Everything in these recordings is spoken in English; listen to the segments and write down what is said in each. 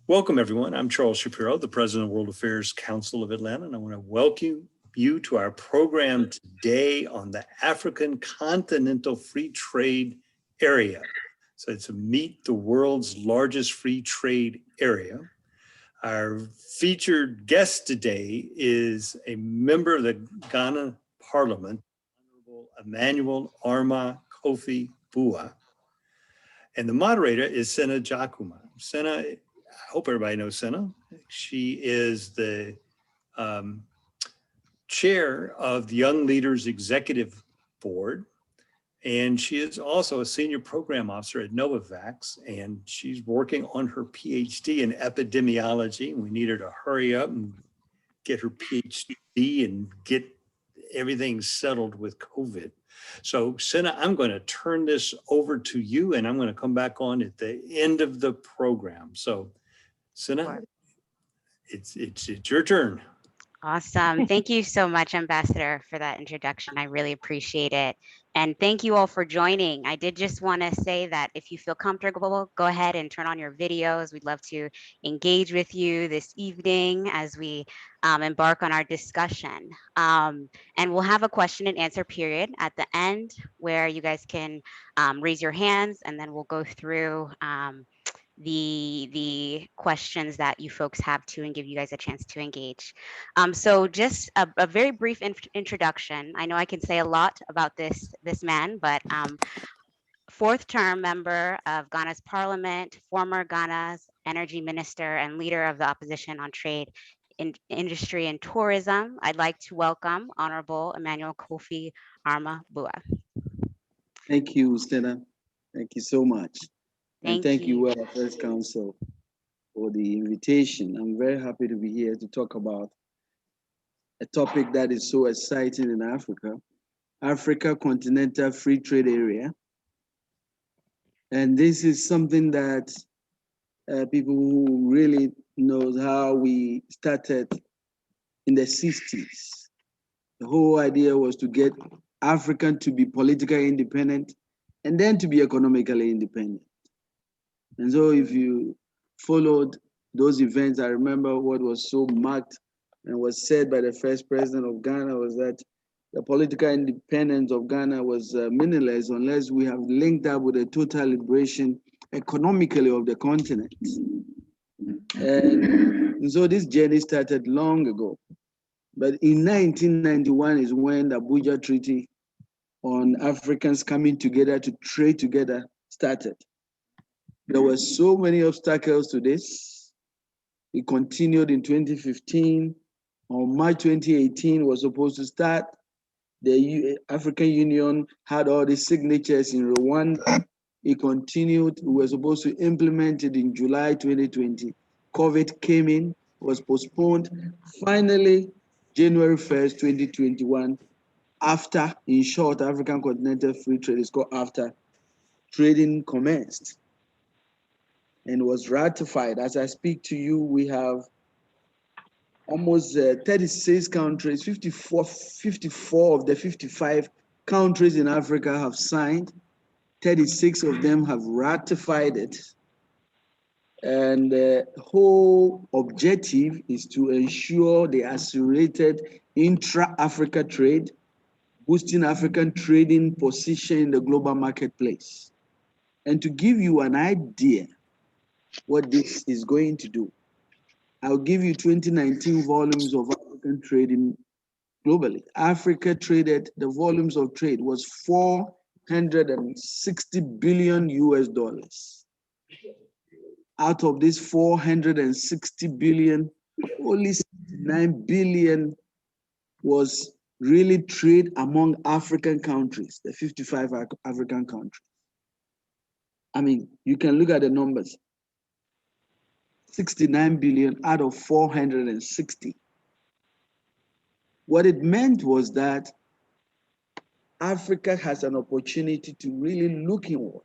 Welcome, everyone. I'm Charles Shapiro, the President of World Affairs Council of Atlanta, and I want to welcome you to our program today on the African Continental Free Trade Area. So it's to meet the world's largest free trade area. Our featured guest today is a member of the Ghana Parliament, Honorable Emmanuel Armah-Kofi Buah. And the moderator is Sena Jakuma. Sena, I hope everybody knows Sena. She is the chair of the Young Leaders Executive Board, and she is also a senior program officer at Novavax, and she's working on her PhD in epidemiology. We need her to hurry up and get her PhD and get everything settled with COVID. So Sena, I'm going to turn this over to you, and I'm going to come back on at the end of the program. So Sena, it's your turn. Awesome. Thank you so much, Ambassador, for that introduction. I really appreciate it. And thank you all for joining. I did just want to say that if you feel comfortable, go ahead and turn on your videos. We'd love to engage with you this evening as we embark on our discussion. And we'll have a question and answer period at the end where you guys can raise your hands, and then we'll go through the questions that you folks have to and give you guys a chance to engage. So just a very brief introduction. I know I can say a lot about this man, but fourth term member of Ghana's parliament, former Ghana's energy minister, and leader of the opposition on trade, industry, and tourism. I'd like to welcome Honorable Emmanuel Kofi Armah-Buah. Thank you, Sena. Thank you so much. And thank you, World Affairs Council, for the invitation. I'm very happy to be here to talk about a topic that is so exciting in Africa, Africa Continental Free Trade Area. And this is something that people who really knows how we started in the 60s. The whole idea was to get African to be politically independent and then to be economically independent. And so if you followed those events, I remember what was so marked and was said by the first president of Ghana was that the political independence of Ghana was meaningless unless we have linked up with the total liberation economically of the continent. And so this journey started long ago. But in 1991 is when the Abuja Treaty on Africans coming together to trade together started. There were so many obstacles to this. It continued in 2015. On March 2018 was supposed to start. The African Union had all the signatures in Rwanda. It continued. We were supposed to implement it in July 2020. COVID came in, was postponed. Finally, January 1st, 2021, after, in short, African Continental Free Trade is called after, trading commenced and was ratified. As I speak to you, we have almost 36 countries, 54 of the 55 countries in Africa have signed. 36 of them have ratified it. And the whole objective is to ensure the accelerated intra-Africa trade, boosting African trading position in the global marketplace. And to give you an idea what this is going to do, I'll give you 2019 volumes of African trading globally. Africa traded, the volumes of trade was 460 billion US dollars. Out of this 460 billion, only 69 billion was really trade among African countries, the 55 African countries. I mean, you can look at the numbers. 69 billion out of 460. What it meant was that Africa has an opportunity to really look inward.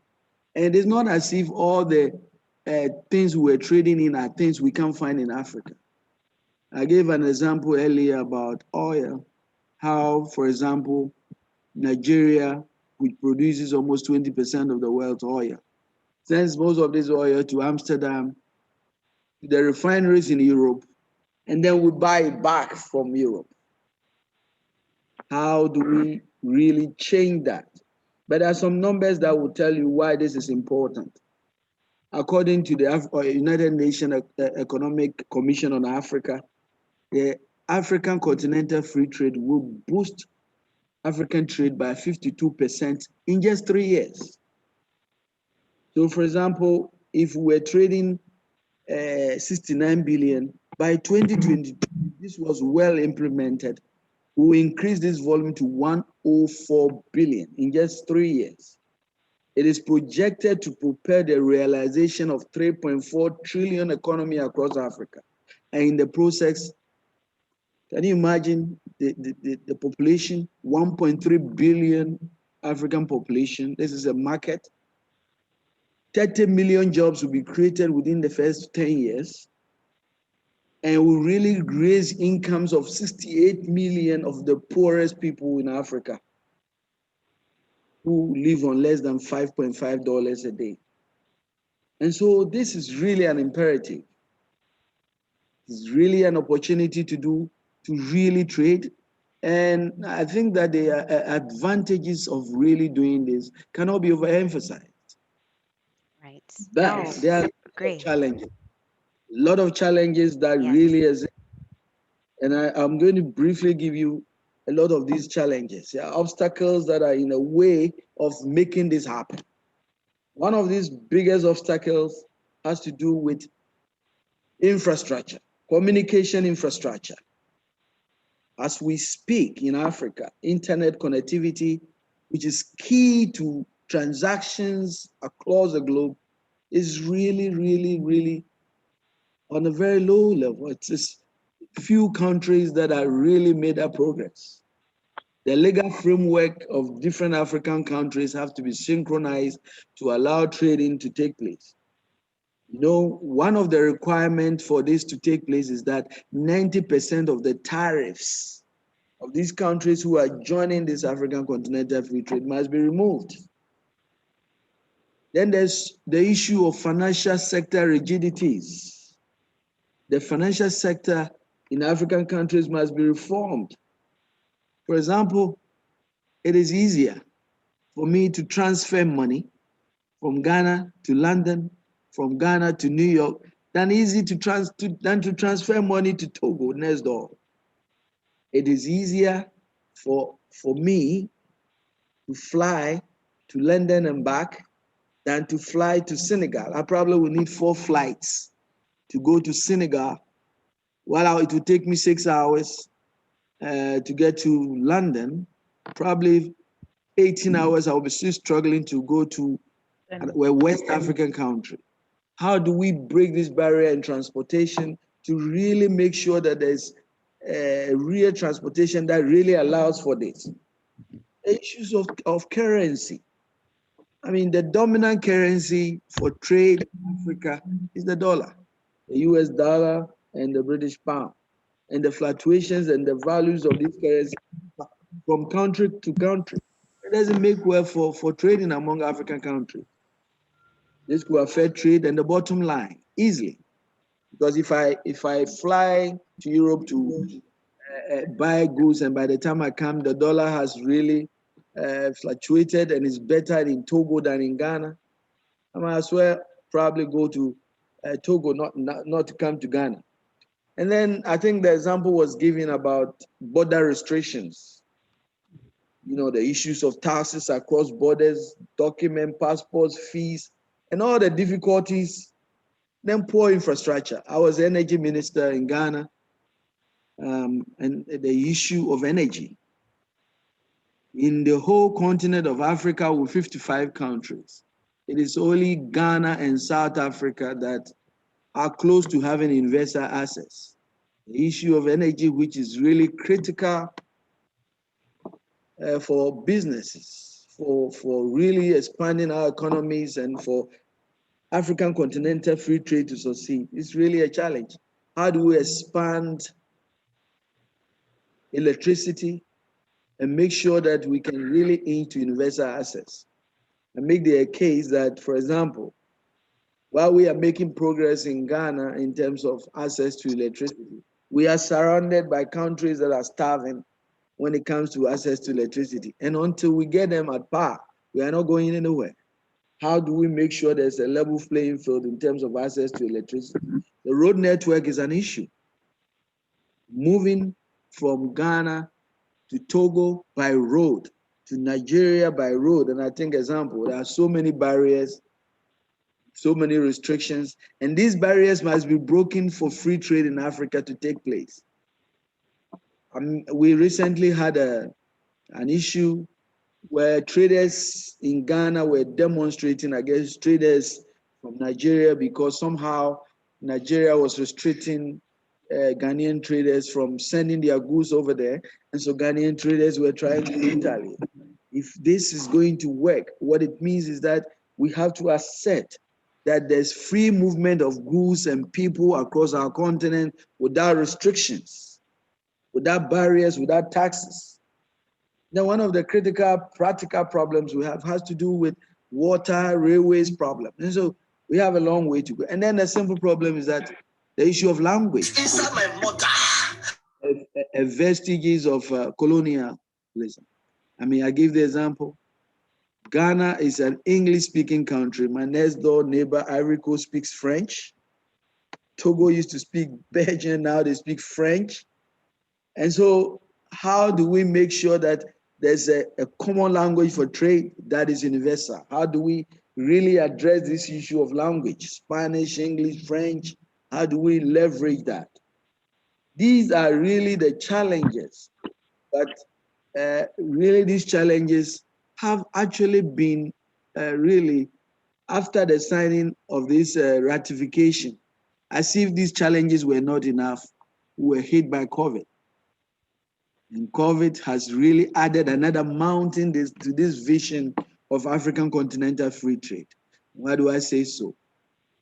And it's not as if all the things we're trading in are things we can't find in Africa. I gave an example earlier about oil, how, for example, Nigeria, which produces almost 20% of the world's oil, sends most of this oil to Amsterdam, to the refineries in Europe, and then we buy it back from Europe. How do we really change that? But there are some numbers that will tell you why this is important. According to the United Nations Economic Commission on Africa, the African Continental Free Trade will boost African trade by 52% in just 3 years. So for example, if we're trading 69 billion, by 2022, this was well implemented, we will increase this volume to 104 billion in just 3 years. It is projected to prepare the realization of 3.4 trillion economy across Africa. And in the process, can you imagine the population, 1.3 billion African population? This is a market. 30 million jobs will be created within the first 10 years. And will really raise incomes of 68 million of the poorest people in Africa, who live on less than $5.5 a day. And so this is really an imperative. It's really an opportunity to really trade. And I think that the advantages of really doing this cannot be overemphasized. Right. But No, there are great. challenges, a lot of challenges that Yes. really is. And I'm going to briefly give you a lot of these challenges, obstacles that are in the way of making this happen. One of these biggest obstacles has to do with infrastructure, communication infrastructure. As we speak in Africa, internet connectivity, which is key to transactions across the globe, is really, really, really on a very low level. It's just few countries that are really made that progress. The legal framework of different African countries have to be synchronized to allow trading to take place. You know, one of the requirements for this to take place is that 90% of the tariffs of these countries who are joining this African Continental Free Trade must be removed. Then there's the issue of financial sector rigidities. The financial sector in African countries must be reformed. For example, it is easier for me to transfer money from Ghana to London, from Ghana to New York, than to transfer money to Togo next door. It is easier for me to fly to London and back than to fly to Senegal. I probably will need 4 flights to go to Senegal, while it will take me 6 hours to get to London. Probably 18 hours, I'll be still struggling to go to a West African country. How do we break this barrier in transportation to really make sure that there's real transportation that really allows for this? Issues of currency. I mean, the dominant currency for trade in Africa is the dollar, the US dollar and the British pound. And the fluctuations and the values of these currencies from country to country, it doesn't make well for trading among African countries. This could affect trade and the bottom line easily, because if I fly to Europe to buy goods, and by the time I come, the dollar has really fluctuated and is better in Togo than in Ghana, I might as well probably go to Togo, not to come to Ghana. And then I think the example was given about border restrictions. You know, the issues of taxes across borders, document, passports, fees, and all the difficulties. Then poor infrastructure. I was the energy minister in Ghana, and the issue of energy. In the whole continent of Africa with 55 countries, it is only Ghana and South Africa that are close to having investor access. The issue of energy, which is really critical for businesses, for really expanding our economies and for African Continental Free Trade to succeed, is really a challenge. How do we expand electricity and make sure that we can really aim to investor access and make the case that, for example, While we are making progress in Ghana in terms of access to electricity, we are surrounded by countries that are starving when it comes to access to electricity. And until we get them at par, we are not going anywhere. How do we make sure there's a level playing field in terms of access to electricity? The road network is an issue. Moving from Ghana to Togo by road, to Nigeria by road, and I think example, there are so many barriers, so many restrictions, and these barriers must be broken for free trade in Africa to take place. We recently had an issue where traders in Ghana were demonstrating against traders from Nigeria because somehow Nigeria was restricting Ghanaian traders from sending their goods over there. And so Ghanaian traders were trying to retaliate. If this is going to work, what it means is that we have to accept that there's free movement of goods and people across our continent without restrictions, without barriers, without taxes. Now, one of the critical practical problems we have has to do with water, railways problem. And so we have a long way to go. And then the simple problem is that the issue of language. A vestiges of colonialism. I mean, I give the example. Ghana is an English-speaking country. My next door neighbor, Ivory Coast, speaks French. Togo used to speak Belgian, now they speak French. And so how do we make sure that there's a common language for trade that is universal? How do we really address this issue of language? Spanish, English, French, how do we leverage that? These are really the challenges, but really these challenges have actually been really, after the signing of this ratification, as if these challenges were not enough, we were hit by COVID. And COVID has really added another mountain to this vision of African continental free trade. Why do I say so?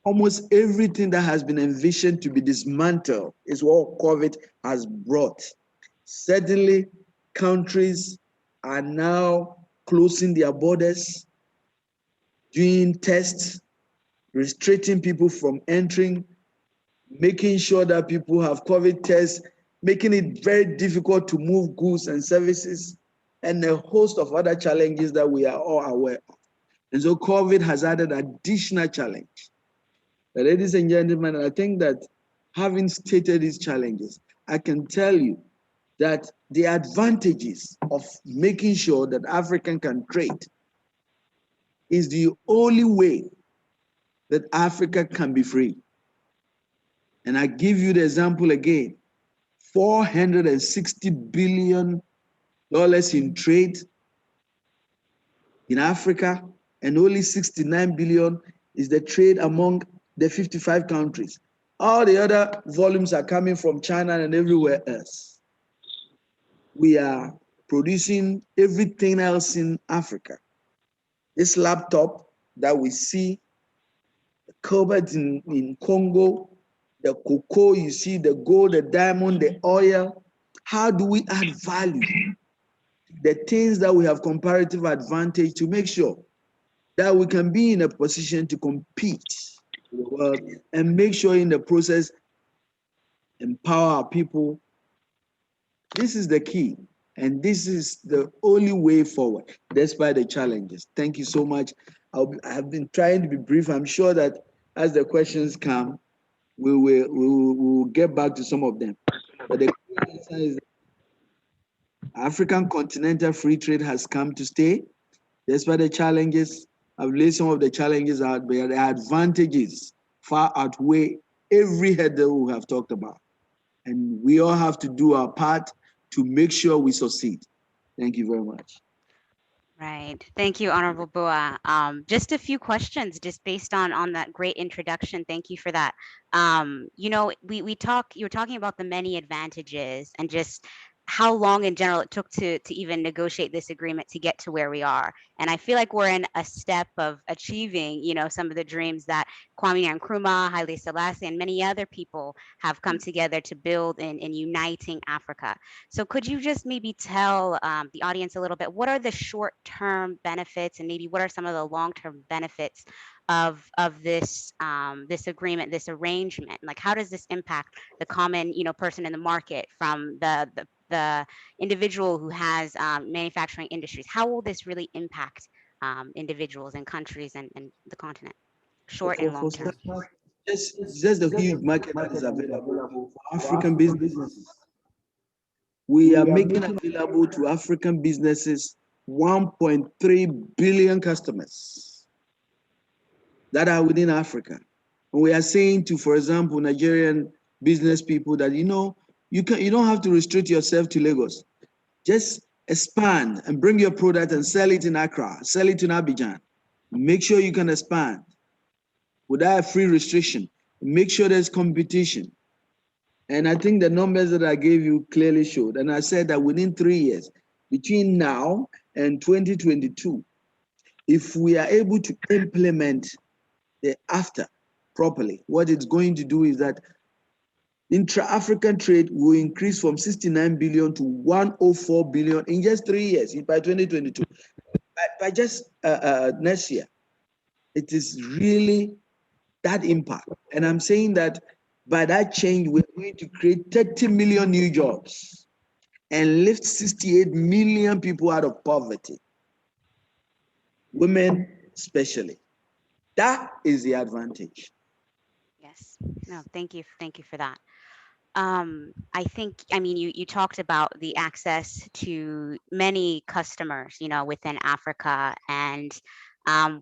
Almost everything that has been envisioned to be dismantled is what COVID has brought. Certainly, countries are now closing their borders, doing tests, restricting people from entering, making sure that people have COVID tests, making it very difficult to move goods and services, and a host of other challenges that we are all aware of. And so COVID has added additional challenge. But ladies and gentlemen, I think that having stated these challenges, I can tell you that the advantages of making sure that African can trade is the only way that Africa can be free. And I give you the example again, $460 billion in trade in Africa, and only 69 billion is the trade among the 55 countries. All the other volumes are coming from China and everywhere else. We are producing everything else in Africa. This laptop that we see, the cobalt in Congo, the cocoa, you see, the gold, the diamond, the oil. How do we add value? The things that we have comparative advantage to make sure that we can be in a position to compete with the world and make sure in the process empower our people. This is the key, and this is the only way forward despite the challenges. Thank you so much. I have been trying to be brief. I'm sure that as the questions come, we will get back to some of them. But the answer is African continental free trade has come to stay. Despite the challenges, I've laid some of the challenges out, but the advantages far outweigh every hurdle we have talked about. And we all have to do our part to make sure we succeed. Thank you very much. Right. Thank you, Honorable Buah. Just a few questions, just based on that great introduction. Thank you for that. You know, you were talking about the many advantages and just how long in general it took to even negotiate this agreement to get to where we are. And I feel like we're in a step of achieving, you know, some of the dreams that Kwame Nkrumah, Haile Selassie, and many other people have come together to build in uniting Africa. So could you just maybe tell the audience a little bit, what are the short-term benefits and maybe what are some of the long-term benefits of this this agreement, this arrangement? Like, how does this impact the common, person in the market, from the individual who has manufacturing industries? How will this really impact individuals and countries and the continent, short and long term? Just the huge market that is available for African businesses. We are making available to African businesses 1.3 billion customers that are within Africa. And we are saying to, for example, Nigerian business people that, you don't have to restrict yourself to Lagos. Just expand and bring your product and sell it in Accra, sell it in Abidjan. Make sure you can expand without a free restriction. Make sure there's competition. And I think the numbers that I gave you clearly showed. And I said that within 3 years, between now and 2022, if we are able to implement the AfCFTA properly, what it's going to do is that intra-African trade will increase from 69 billion to 104 billion in just 3 years by 2022. By just next year, it is really that impact. And I'm saying that by that change, we're going to create 30 million new jobs and lift 68 million people out of poverty, women especially. That is the advantage. Yes. No, thank you for that. I mean, you talked about the access to many customers, within Africa, and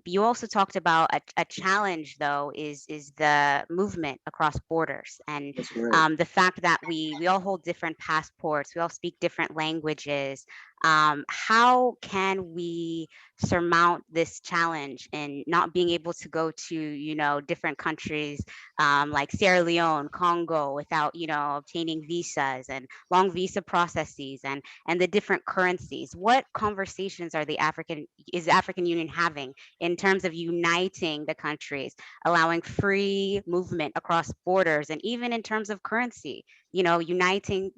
you also talked about a challenge, though, is the movement across borders, and That's right. the fact that we all hold different passports, we all speak different languages. How can we surmount this challenge in not being able to go to, different countries, like Sierra Leone, Congo, without, obtaining visas and long visa processes and the different currencies? What conversations is the African Union having in terms of uniting the countries, allowing free movement across borders, and even in terms of currency, uniting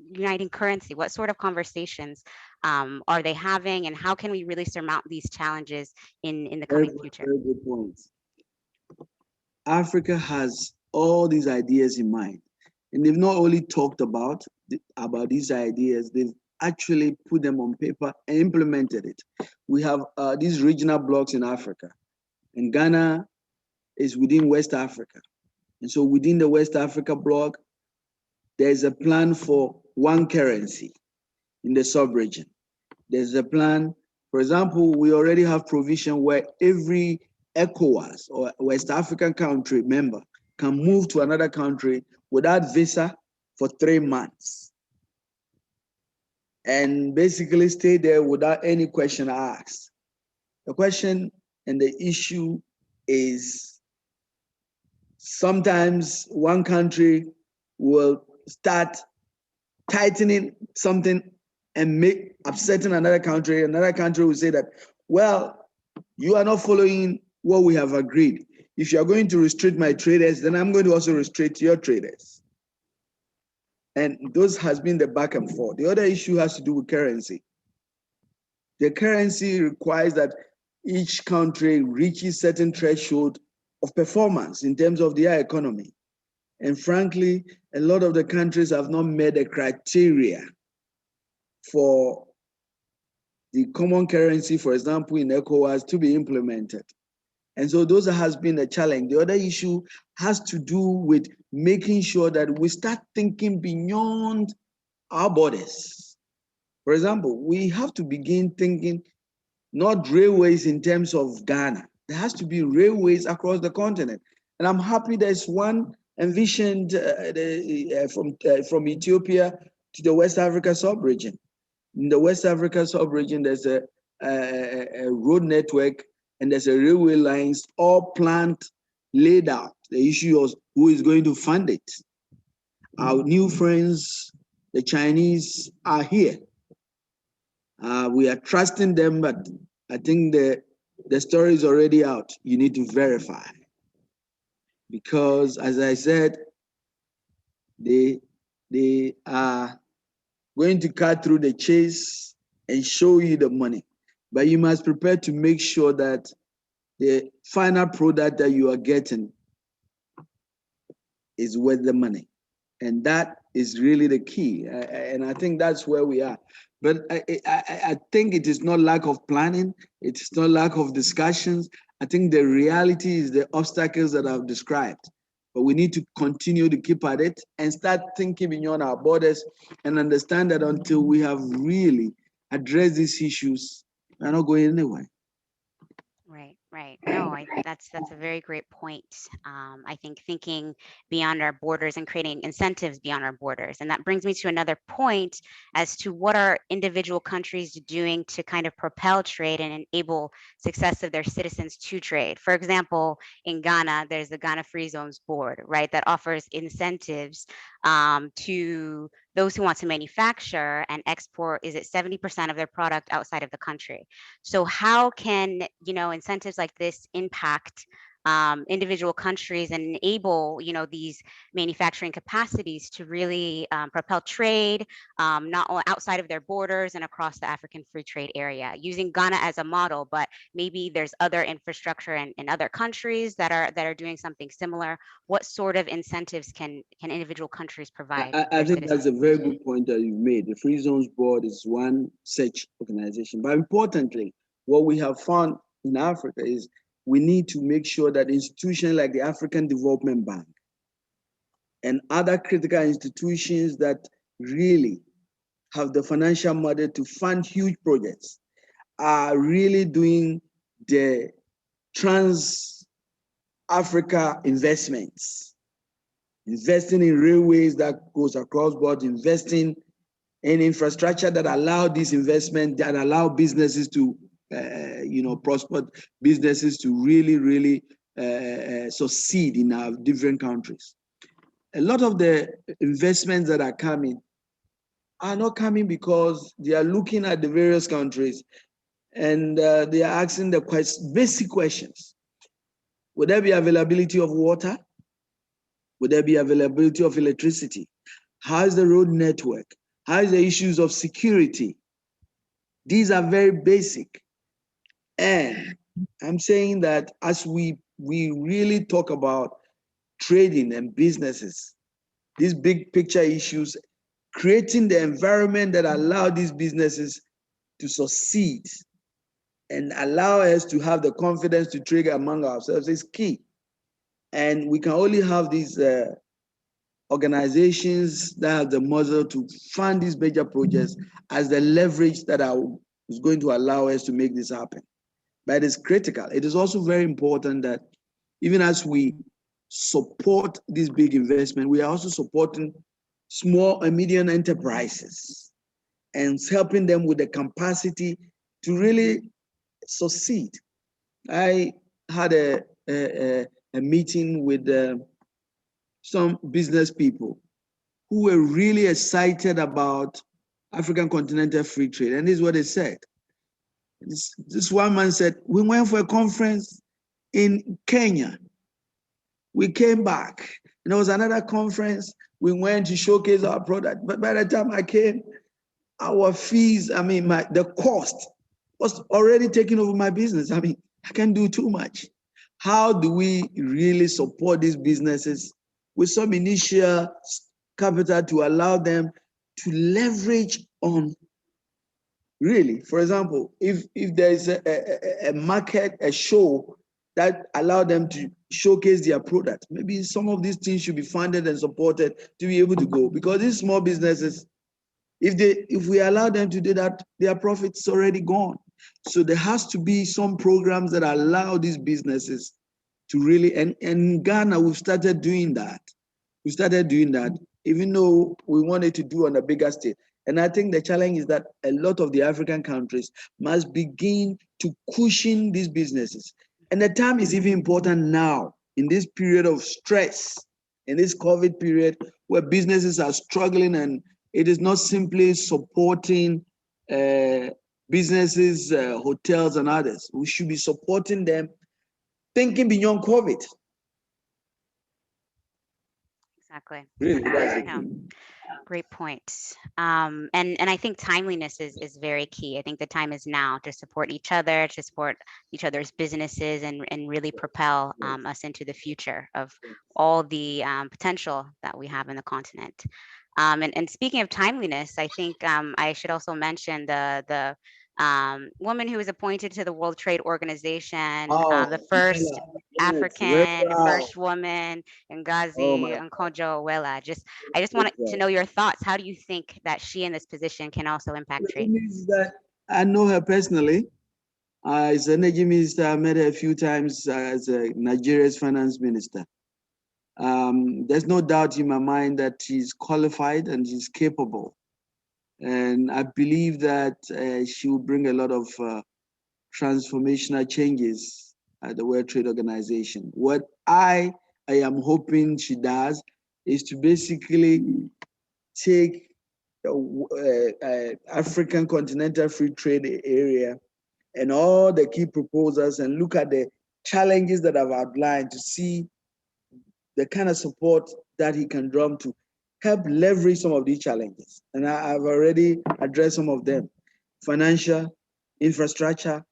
currency? What sort of conversations are they having, and how can we really surmount these challenges in the coming future? Very good point. Africa has all these ideas in mind, and they've not only talked about these ideas, they've actually put them on paper and implemented it. We have these regional blocks in Africa, and Ghana is within West Africa. And so within the West Africa bloc, there's a plan for one currency in the sub-region. There's a plan, for example, we already have provision where every ECOWAS or West African country member can move to another country without visa for 3 months and basically stay there without any question asked. The question and the issue is sometimes one country will start tightening something and upsetting another country. Another country will say that, well, you are not following what we have agreed. If you are going to restrict my traders, then I'm going to also restrict your traders. And those has been the back and forth. The other issue has to do with currency. The currency requires that each country reaches certain threshold of performance in terms of their economy. And frankly, a lot of the countries have not met the criteria for the common currency, for example, in ECOWAS to be implemented. And so those has been a challenge. The other issue has to do with making sure that we start thinking beyond our borders. For example, we have to begin thinking not railways in terms of Ghana. There has to be railways across the continent. And I'm happy there's one envisioned from Ethiopia to the West Africa sub-region. In the West Africa sub-region, there's a road network and there's a railway lines all planned, laid out. The issue is who is going to fund it. Our new friends, the Chinese, are here. We are trusting them, but I think the story is already out. You need to verify. Because as I said, they are going to cut through the chase and show you the money. But you must prepare to make sure that the final product that you are getting is worth the money. And that is really the key. And I think that's where we are. But I think it is not lack of planning. It's not lack of discussions. I think the reality is the obstacles that I've described. But we need to continue to keep at it and start thinking beyond our borders and understand that until we have really addressed these issues, we're not going anywhere. Right, right. No, that's a very great point. I think thinking beyond our borders and creating incentives beyond our borders. And that brings me to another point as to what are individual countries doing to kind of propel trade and enable success of their citizens to trade. For example, in Ghana, there's the Ghana Free Zones Board, right, that offers incentives to those who want to manufacture and export, is it 70% of their product outside of the country? So how can, incentives like this impact individual countries and enable, these manufacturing capacities to really propel trade, not only outside of their borders and across the African free trade area, using Ghana as a model, but maybe there's other infrastructure in other countries that are doing something similar. What sort of incentives can individual countries provide? I think that's a very good point that you've made. The Free Zones Board is one such organization. But importantly, what we have found in Africa is we need to make sure that institutions like the African Development Bank and other critical institutions that really have the financial model to fund huge projects are really doing the trans-Africa investments, investing in railways that goes across borders, investing in infrastructure that allow this investment, that allow businesses to prosper, businesses to really succeed in our different countries. A lot of the investments that are coming are not coming because they are looking at the various countries and they are asking the basic questions. Would there be availability of water? Would there be availability of electricity? How is the road network? How is the issues of security? These are very basic. And I'm saying that as we really talk about trading and businesses, these big picture issues, creating the environment that allow these businesses to succeed and allow us to have the confidence to trade among ourselves is key. And we can only have these organizations that have the muscle to fund these major projects as the leverage that is going to allow us to make this happen. But it's critical. It is also very important that even as we support this big investment, we are also supporting small and medium enterprises and helping them with the capacity to really succeed. I had a meeting with some business people who were really excited about African Continental Free Trade. And this is what they said. This one man said, we went for a conference in Kenya. We came back. And there was another conference. We went to showcase our product. But by the time I came, our fees, the cost was already taking over my business. I can't do too much. How do we really support these businesses with some initial capital to allow them to leverage on really? For example, if there is a market, a show that allow them to showcase their product, maybe some of these things should be funded and supported to be able to go. Because these small businesses, if we allow them to do that, their profits already gone. So there has to be some programs that allow these businesses to really, and in Ghana, we've started doing that. We started doing that, even though we wanted to do on a bigger scale. And I think the challenge is that a lot of the African countries must begin to cushion these businesses. And the time is even important now, in this period of stress, in this COVID period, where businesses are struggling, and it is not simply supporting businesses, hotels and others. We should be supporting them, thinking beyond COVID. Exactly. Really, that's the Yeah. key. Great point. And I think timeliness is very key. I think the time is now to support each other, to support each other's businesses, and really propel us into the future of all the potential that we have in the continent. And speaking of timeliness, I think I should also mention the woman who was appointed to the World Trade Organization, Oh, the first yes, very African, proud. first woman, Oh Ngozi my, Okonjo-Iweala. I just very wanted to proud. know your thoughts. How do you think that she in this position can also impact The trade? thing is that I know her personally. As an energy minister, I met her a few times as Nigeria's finance minister. There's no doubt in my mind that she's qualified and she's capable. And I believe that she will bring a lot of transformational changes at the World Trade Organization. What I am hoping she does is to basically take African Continental Free Trade Area and all the key proposals and look at the challenges that I've outlined to see the kind of support that he can drum to help leverage some of these challenges. And I've already addressed some of them: financial, infrastructure,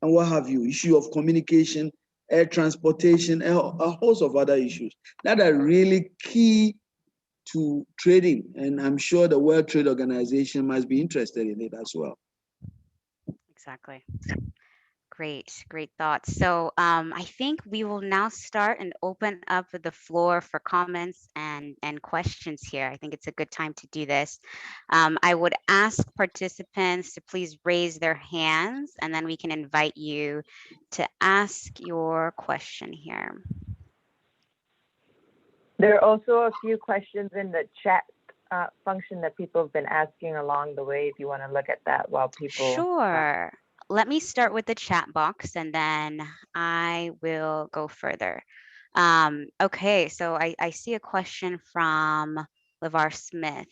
and what have you, issue of communication, air transportation, and a host of other issues that are really key to trading. And I'm sure the World Trade Organization must be interested in it as well. Exactly. Great thoughts. So I think we will now start and open up the floor for comments and questions here. I think it's a good time to do this. I would ask participants to please raise their hands, and then we can invite you to ask your question here. There are also a few questions in the chat function that people have been asking along the way, if you want to look at that while people... Sure. Let me start with the chat box and then I will go further. Okay, so I see a question from LeVar Smith.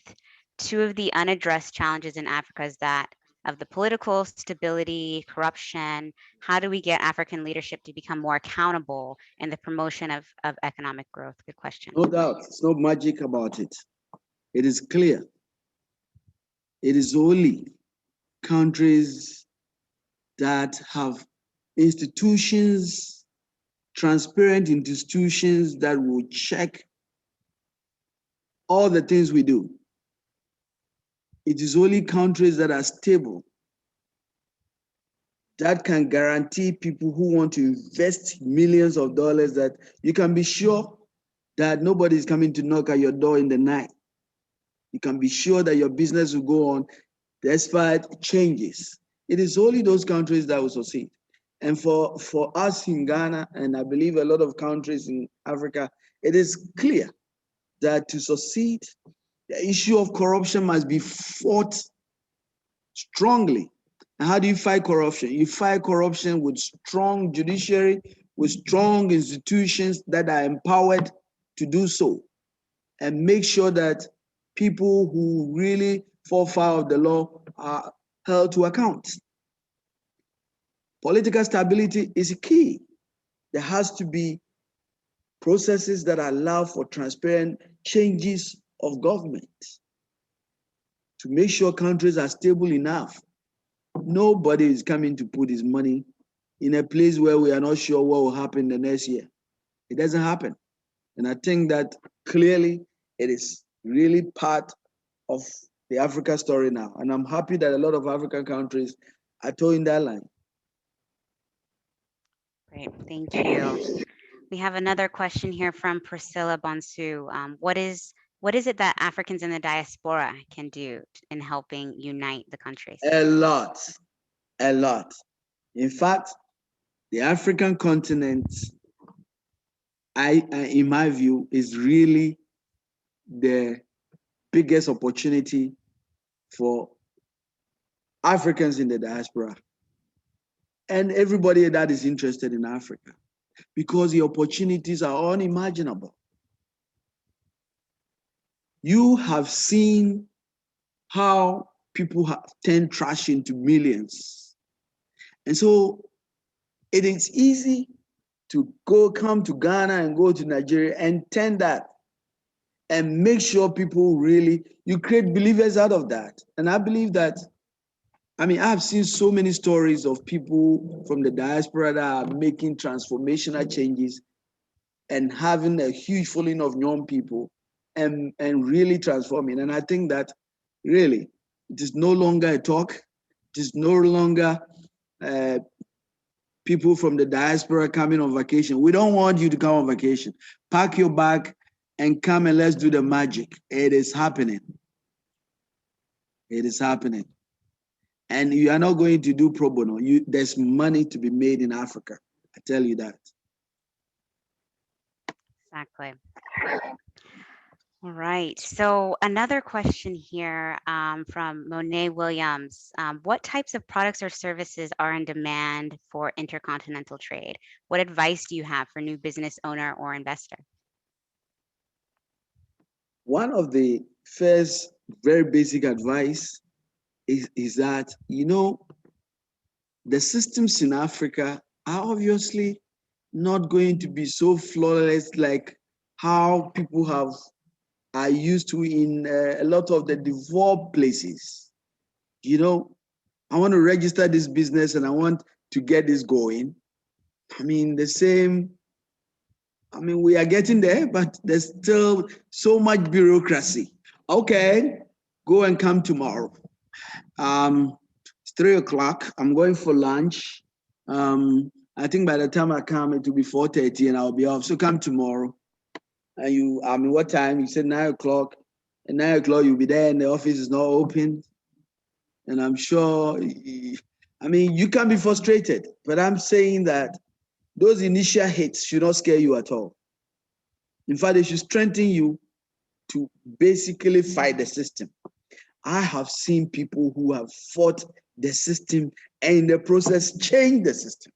Two of the unaddressed challenges in Africa is that of the political stability, corruption. How do we get African leadership to become more accountable in the promotion of economic growth? Good question. No doubt, it's no magic about it. It is clear. It is only countries that have institutions, transparent institutions that will check all the things we do. It is only countries that are stable that can guarantee people who want to invest millions of dollars that you can be sure that nobody is coming to knock at your door in the night. You can be sure that your business will go on despite changes. It is only those countries that will succeed. And for us in Ghana, and I believe a lot of countries in Africa, it is clear that to succeed, the issue of corruption must be fought strongly. And how do you fight corruption? You fight corruption with strong judiciary, with strong institutions that are empowered to do so, and make sure that people who really fall foul of the law are held to account. Political stability is key. There has to be processes that allow for transparent changes of government to make sure countries are stable enough. Nobody is coming to put his money in a place where we are not sure what will happen the next year. It doesn't happen. And I think that clearly it is really part of the Africa story now. And I'm happy that a lot of African countries are towing that line. Great, thank you. We have another question here from Priscilla Bonsu. What is it that Africans in the diaspora can do in helping unite the countries? A lot. In fact, the African continent, in my view, is really the biggest opportunity for Africans in the diaspora and everybody that is interested in Africa, because the opportunities are unimaginable. You have seen how people have turned trash into millions. And so it is easy to come to Ghana and go to Nigeria and turn that and make sure people really, you create believers out of that. And I believe that, I mean, I've seen so many stories of people from the diaspora that are making transformational changes and having a huge following of young people and really transforming. And I think that really, it is no longer a talk. It is no longer people from the diaspora coming on vacation. We don't want you to come on vacation. Pack your bag and come and let's do the magic. It is happening. It is happening. And you are not going to do pro bono. There's money to be made in Africa. I tell you that. Exactly. All right. So another question here from Monet Williams. What types of products or services are in demand for intercontinental trade? What advice do you have for new business owner or investor? One of the first very basic advice is that, you know, the systems in Africa are obviously not going to be so flawless like how people are used to in a lot of the developed places. You know, I want to register this business and I want to get this going. I mean, we are getting there, but there's still so much bureaucracy. Okay, go and come tomorrow. It's 3 o'clock. I'm going for lunch. I think by the time I come, it will be 4:30 and I'll be off. So come tomorrow. And what time? You said 9 o'clock. At 9 o'clock, you'll be there and the office is not open. And I'm sure, you can be frustrated, but I'm saying that those initial hits should not scare you at all. In fact, they should strengthen you to basically fight the system. I have seen people who have fought the system and in the process change the system.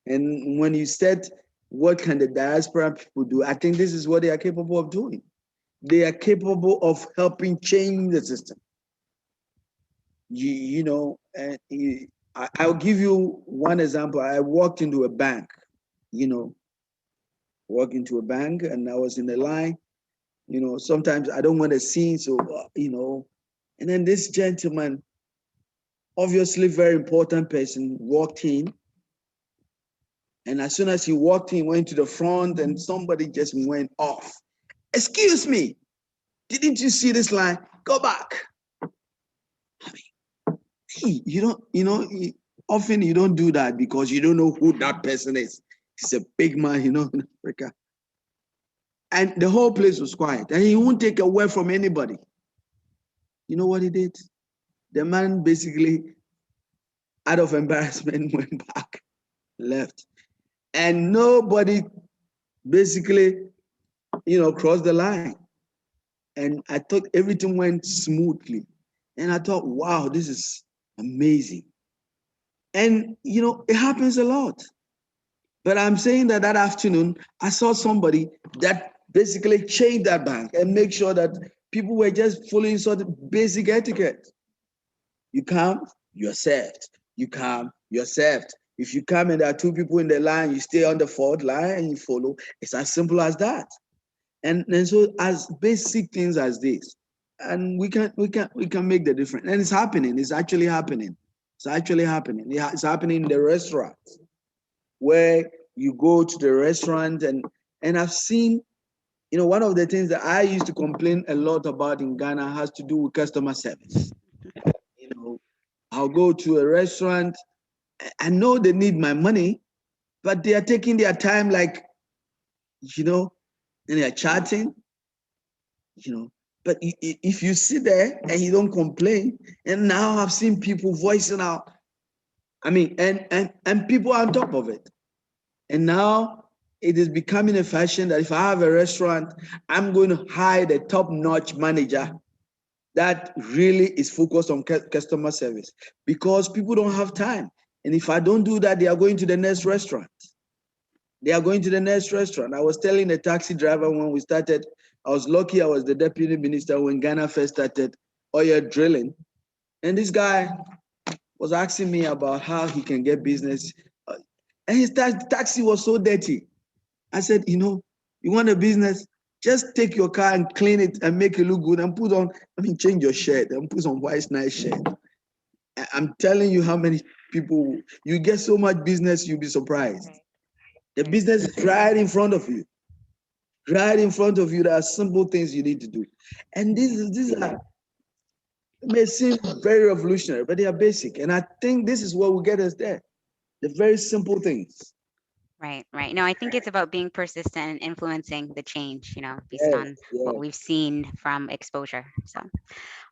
And when you said, what can the diaspora people do? I think this is what they are capable of doing. They are capable of helping change the system. I'll give you one example. I walked into a bank, and I was in the line. Sometimes I don't want to see, so, and then this gentleman, obviously very important person, walked in. And as soon as he walked in, went to the front and somebody just went off. Excuse me, didn't you see this line? Go back. Often you don't do that because you don't know who that person is. He's a big man, in Africa. And the whole place was quiet. And he won't take a word from anybody. You know what he did? The man basically, out of embarrassment, went back, left. And nobody basically, crossed the line. And I thought everything went smoothly. And I thought, wow, this is amazing. And, it happens a lot. But I'm saying that afternoon, I saw somebody that basically changed that bank and make sure that people were just following sort of basic etiquette. You come, you're served. You come, you're served. If you come and there are two people in the line, you stay on the fourth line and you follow. It's as simple as that. And so as basic things as this, and we can make the difference. And it's happening. It's actually happening. It's actually happening. It's happening in the restaurants, where you go to the restaurant and I've seen, one of the things that I used to complain a lot about in Ghana has to do with customer service. I'll go to a restaurant. I know they need my money, but they are taking their time, like, and they're chatting, But if you sit there and you don't complain, and now I've seen people voicing out, and people are on top of it. And now it is becoming a fashion that if I have a restaurant, I'm going to hire the top-notch manager that really is focused on customer service, because people don't have time. And if I don't do that, they are going to the next restaurant. I was telling the taxi driver when we started, I was lucky I was the deputy minister when Ghana first started oil drilling. And this guy was asking me about how he can get business. And his taxi was so dirty. I said, you want a business? Just take your car and clean it and make it look good and put on, change your shirt and put some white nice shirt. I'm telling you how many people, you get so much business, you'll be surprised. The business is right in front of you. Right in front of you, there are simple things you need to do. And these are, may seem very revolutionary, but they are basic. And I think this is what will get us there. The very simple things. Right, right. No, I think it's about being persistent and influencing the change, based on what we've seen from exposure. So,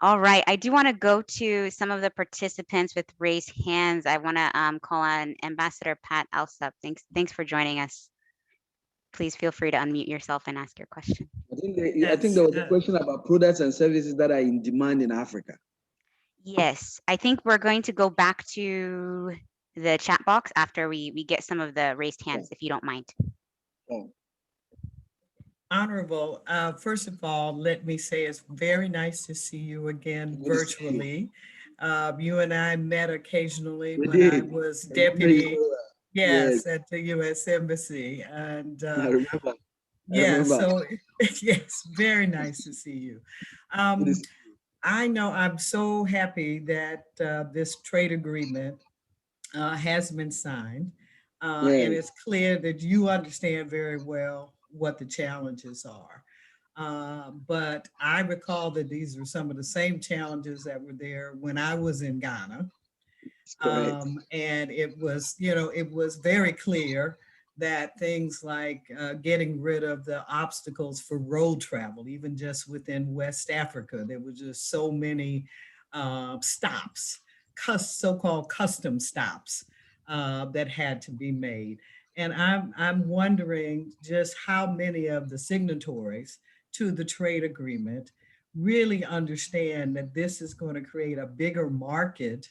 all right. I do want to go to some of the participants with raised hands. I want to call on Ambassador Pat Alsop. Thanks for joining us. Please feel free to unmute yourself and ask your question. I think there was a question about products and services that are in demand in Africa. Yes, I think we're going to go back to the chat box after we get some of the raised hands, if you don't mind. Honorable, first of all, let me say it's very nice to see you again virtually. You and I met occasionally when I was deputy, at the U.S. Embassy. And I remember. So yes, very nice to see you. I know I'm so happy that this trade agreement has been signed. And it's clear that you understand very well what the challenges are. But I recall that these were some of the same challenges that were there when I was in Ghana. And it was, it was very clear that things like getting rid of the obstacles for road travel, even just within West Africa, there were just so many stops, so-called custom stops that had to be made. And I'm wondering just how many of the signatories to the trade agreement really understand that this is going to create a bigger market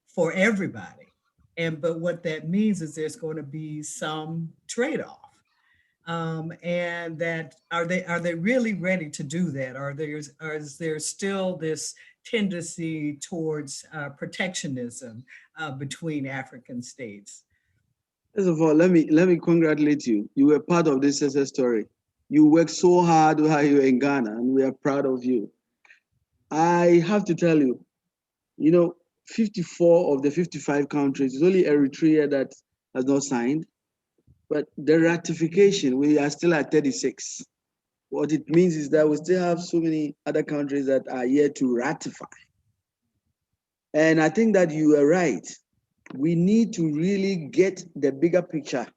for everybody. But what that means is there's going to be some trade-off. And that are they really ready to do that? Or is there still this tendency towards protectionism between African states? First of all, let me congratulate you. You were part of this success story. You worked so hard while you were in Ghana, and we are proud of you. I have to tell you, 54 of the 55 countries, it's only Eritrea that has not signed. But the ratification, we are still at 36. What it means is that we still have so many other countries that are yet to ratify. And I think that you are right. We need to really get the bigger picture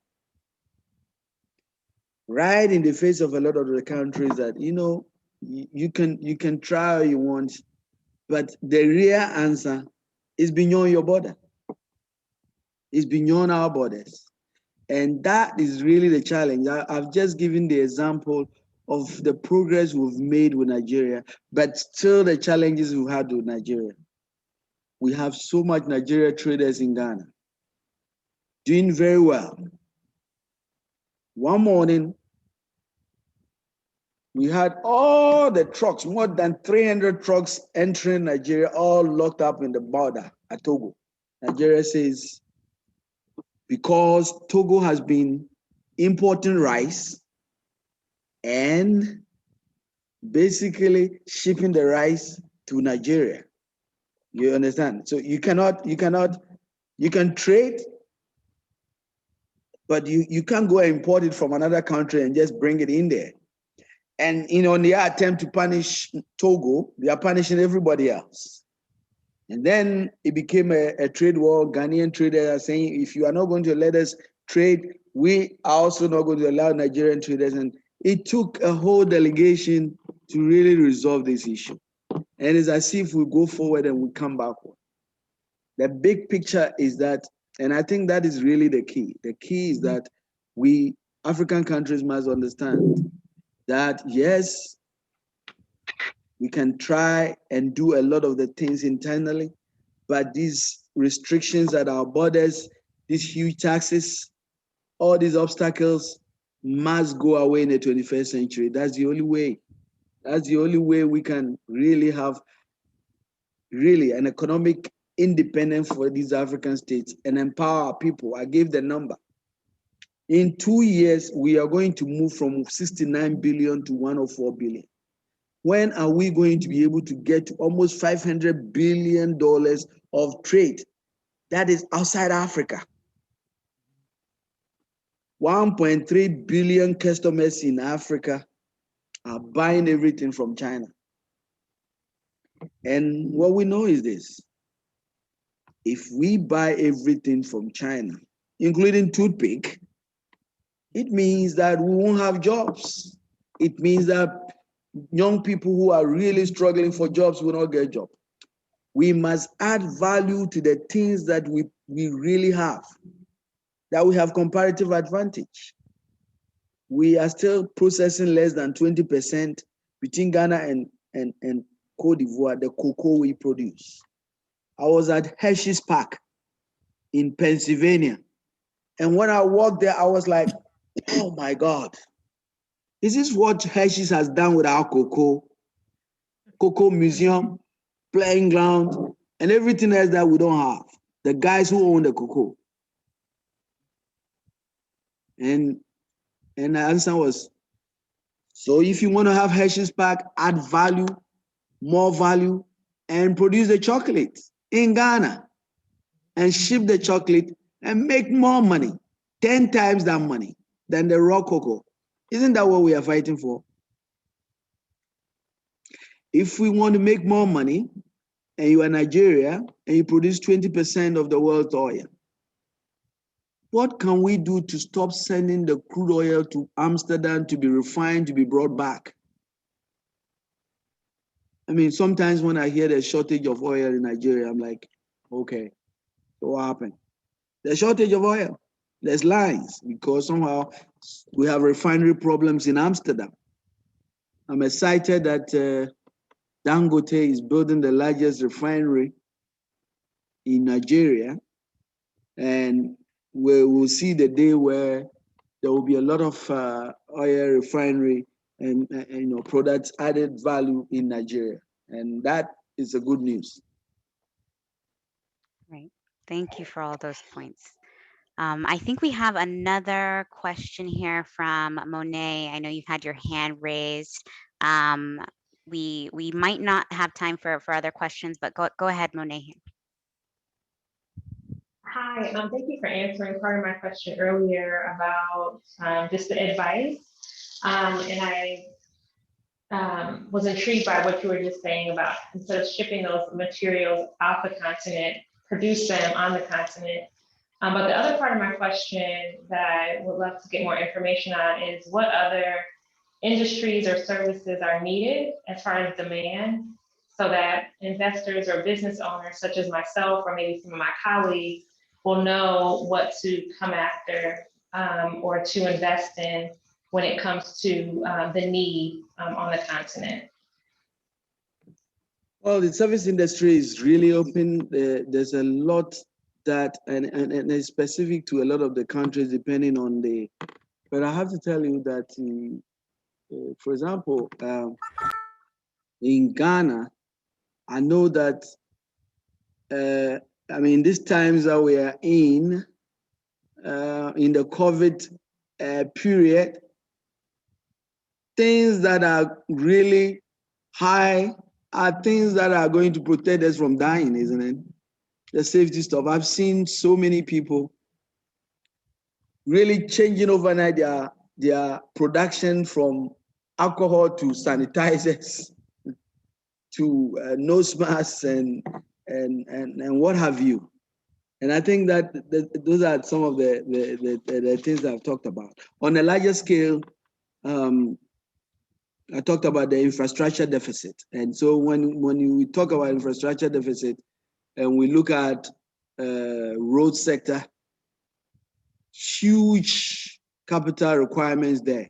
right in the face of a lot of the countries that, you can try all you want, but the real answer is beyond your border. It's beyond our borders. And that is really the challenge. I've just given the example of the progress we've made with Nigeria, but still the challenges we've had with Nigeria. We have so much Nigeria traders in Ghana doing very well. One morning, we had all the trucks, more than 300 trucks entering Nigeria, all locked up in the border at Togo. Nigeria says, because Togo has been importing rice and basically shipping the rice to Nigeria. You understand? So you can trade, but you can't go and import it from another country and just bring it in there. And in their attempt to punish Togo, they are punishing everybody else. And then it became a trade war. Ghanaian traders are saying, if you are not going to let us trade, we are also not going to allow Nigerian traders. And it took a whole delegation to really resolve this issue. And it's as if we go forward and we come backward. The big picture is that, and I think that is really the key. The key is that we African countries must understand that, yes, we can try and do a lot of the things internally, but these restrictions at our borders, these huge taxes, all these obstacles must go away in the 21st century. That's the only way. That's the only way we can really have an economic independence for these African states and empower our people. I gave the number. In 2 years, we are going to move from 69 billion to 104 billion. When are we going to be able to get to almost $500 billion of trade that is outside Africa? 1.3 billion customers in Africa are buying everything from China. And what we know is this: if we buy everything from China, including toothpick, it means that we won't have jobs. It means that young people who are really struggling for jobs will not get jobs. We must add value to the things that we really have, that we have comparative advantage. We are still processing less than 20% between Ghana and Cote d'Ivoire, the cocoa we produce. I was at Hershey's Park in Pennsylvania. And when I walked there, I was like, oh my God, is this what Hershey's has done with our cocoa? Cocoa museum, playing ground, and everything else that we don't have. The guys who own the cocoa. And the answer was, so if you want to have Hershey's Park, add value, more value, and produce the chocolate in Ghana and ship the chocolate and make more money, 10 times that money than the raw cocoa. Isn't that what we are fighting for? If we want to make more money, and you are Nigeria, and you produce 20% of the world's oil, what can we do to stop sending the crude oil to Amsterdam to be refined, to be brought back? I mean, sometimes when I hear the shortage of oil in Nigeria, I'm like, okay, so what happened? The shortage of oil, there's lines, because somehow we have refinery problems in Amsterdam. I'm excited that Dangote is building the largest refinery in Nigeria, and we will see the day where there will be a lot of oil refinery and products added value in Nigeria, and that is a good news. Right. Thank you for all those points. I think we have another question here from Monet. I know you've had your hand raised. We might not have time for other questions, but go ahead, Monet. Hi, thank you for answering part of my question earlier about just the advice. And I was intrigued by what you were just saying about, instead of shipping those materials off the continent, produce them on the continent. But the other part of my question that I would love to get more information on is what other industries or services are needed as far as demand, so that investors or business owners such as myself or maybe some of my colleagues will know what to come after or to invest in when it comes to the need on the continent. Well, the service industry is really open. There's a lot that, and it's specific to a lot of the countries depending on the, but I have to tell you that, for example, in Ghana, I know that, I mean, these times that we are in the COVID period, things that are really high are things that are going to protect us from dying, isn't it? The safety stuff. I've seen so many people really changing overnight their production from alcohol to sanitizers to nose masks and what have you. And I think that those are some of the things I've talked about. On a larger scale, I talked about the infrastructure deficit. And so when we talk about infrastructure deficit and we look at road sector, huge capital requirements there.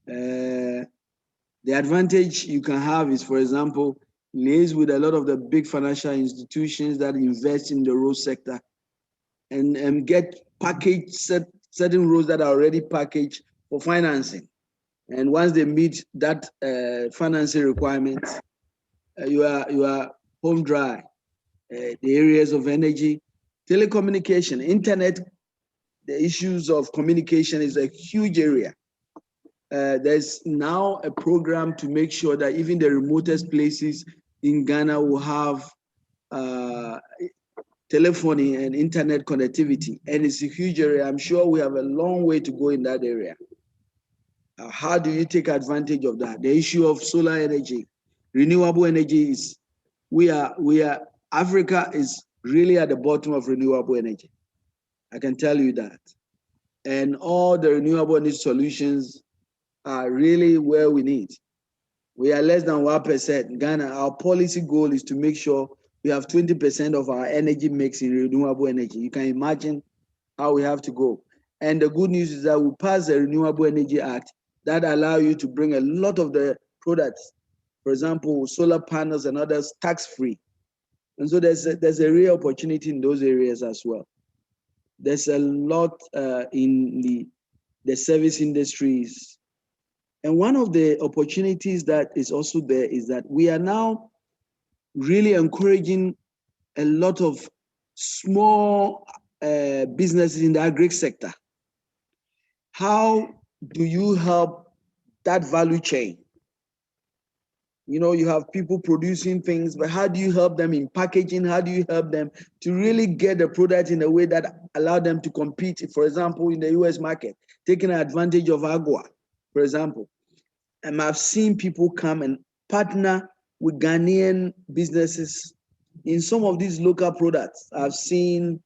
The advantage you can have is, for example, liaise with a lot of the big financial institutions that invest in the road sector and get packaged certain roads that are already packaged for financing. And once they meet that financing requirements, you are home dry. The areas of energy, telecommunication, internet the issues of communication is a huge area. There's now a program to make sure that even the remotest places in Ghana will have telephony and internet connectivity, and it's a huge area. I'm sure we have a long way to go in that area. How do you take advantage of that? The issue of solar energy, renewable energy is, Africa is really at the bottom of renewable energy. I can tell you that. And all the renewable energy solutions are really where we need. We are less than 1%. Ghana, our policy goal is to make sure we have 20% of our energy mix in renewable energy. You can imagine how we have to go. And the good news is that we passed the Renewable Energy Act that allow you to bring a lot of the products, for example, solar panels and others, tax-free. And so there's a real opportunity in those areas as well. There's a lot in the service industries. And one of the opportunities that is also there is that we are now really encouraging a lot of small businesses in the agri sector. How do you help that value chain? You know, you have people producing things, but how do you help them in packaging? How do you help them to really get the product in a way that allow them to compete, for example, in the US market, taking advantage of AGUA, for example. And I've seen people come and partner with Ghanaian businesses in some of these local products. I've seen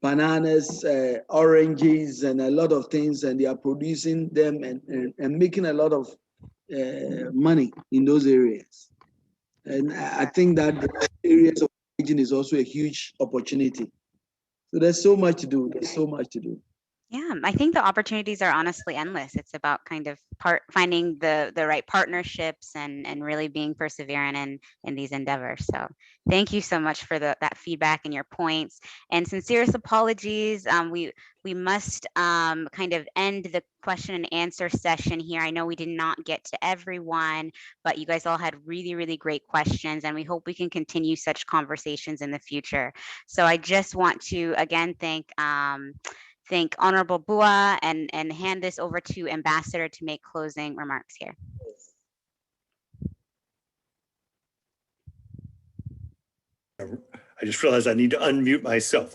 bananas, oranges, and a lot of things, and they are producing them and making a lot of money in those areas. And I think that the areas of region is also a huge opportunity. So there's so much to do. There's so much to do. Yeah, I think the opportunities are honestly endless. It's about kind of finding the right partnerships and really being perseverant in these endeavors. So thank you so much for that feedback and your points. And sincerest apologies. We must kind of end the question and answer session here. I know we did not get to everyone, but you guys all had really, really great questions, and we hope we can continue such conversations in the future. So I just want to again thank Honorable Buah and hand this over to Ambassador to make closing remarks here. I just realized I need to unmute myself.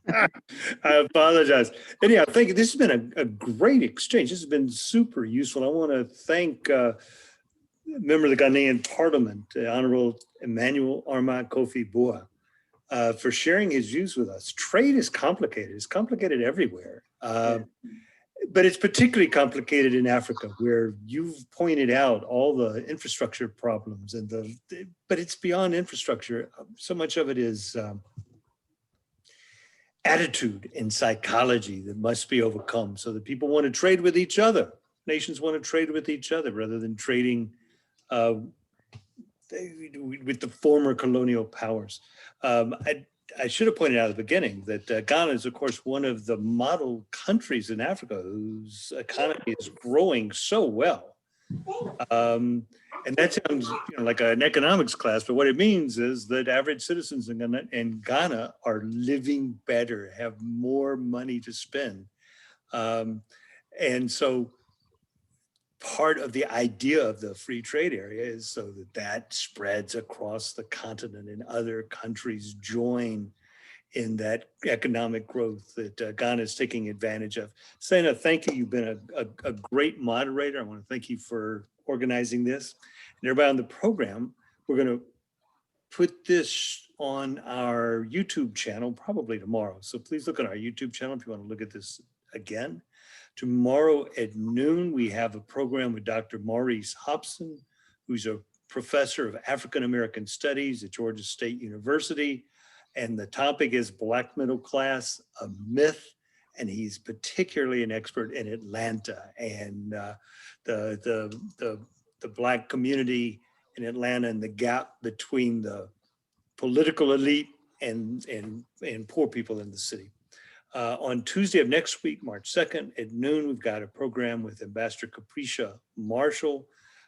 I apologize. Anyhow, thank you. This has been a great exchange. This has been super useful. I want to thank a member of the Ghanaian Parliament, Honorable Emmanuel Armah-Kofi Buah, for sharing his views with us. Trade is complicated. It's complicated everywhere. But it's particularly complicated in Africa, where you've pointed out all the infrastructure problems but it's beyond infrastructure. So much of it is attitude and psychology that must be overcome so that people want to trade with each other. Nations want to trade with each other rather than trading with the former colonial powers. I should have pointed out at the beginning that Ghana is, of course, one of the model countries in Africa whose economy is growing so well. And that sounds like an economics class, but what it means is that average citizens in Ghana are living better, have more money to spend. And so part of the idea of the free trade area is so that spreads across the continent and other countries join in that economic growth that Ghana is taking advantage of. Sena, thank you. You've been a great moderator. I want to thank you for organizing this. And everybody on the program, we're going to put this on our YouTube channel probably tomorrow. So please look at our YouTube channel if you want to look at this again. Tomorrow at noon, we have a program with Dr. Maurice Hobson, who's a professor of African American Studies at Georgia State University. And the topic is Black Middle Class, a Myth. And he's particularly an expert in Atlanta and the Black community in Atlanta and the gap between the political elite and poor people in the city. On Tuesday of next week, March 2nd at noon, we've got a program with Ambassador Capricia Marshall,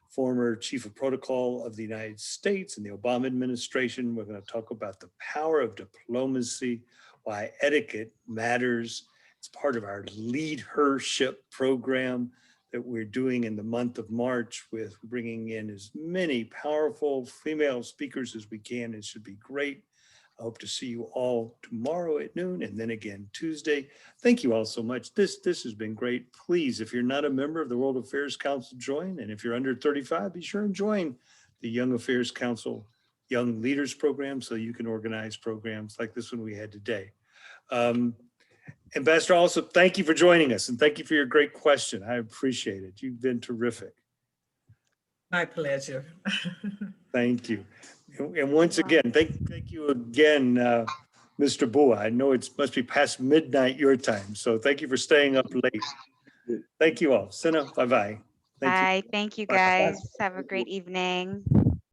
former Chief of Protocol of the United States in the Obama administration. We're going to talk about the power of diplomacy why etiquette matters. It's part of our leadership program that we're doing in the month of March with bringing in as many powerful female speakers as we can. It should be great. I hope to see you all tomorrow at noon and then again Tuesday. Thank you all so much. This has been great. Please, if you're not a member of the World Affairs Council, join. And if you're under 35, be sure and join the Young Affairs Council Young Leaders Program so you can organize programs like this one we had today. Ambassador, also, thank you for joining us and thank you for your great question. I appreciate it. You've been terrific. My pleasure. Thank you. And once again, thank you again, Mr. Buah. I know it must be past midnight your time, so thank you for staying up late. Thank you all. Sena, bye-bye. Bye. Thank you, guys. Have a great evening.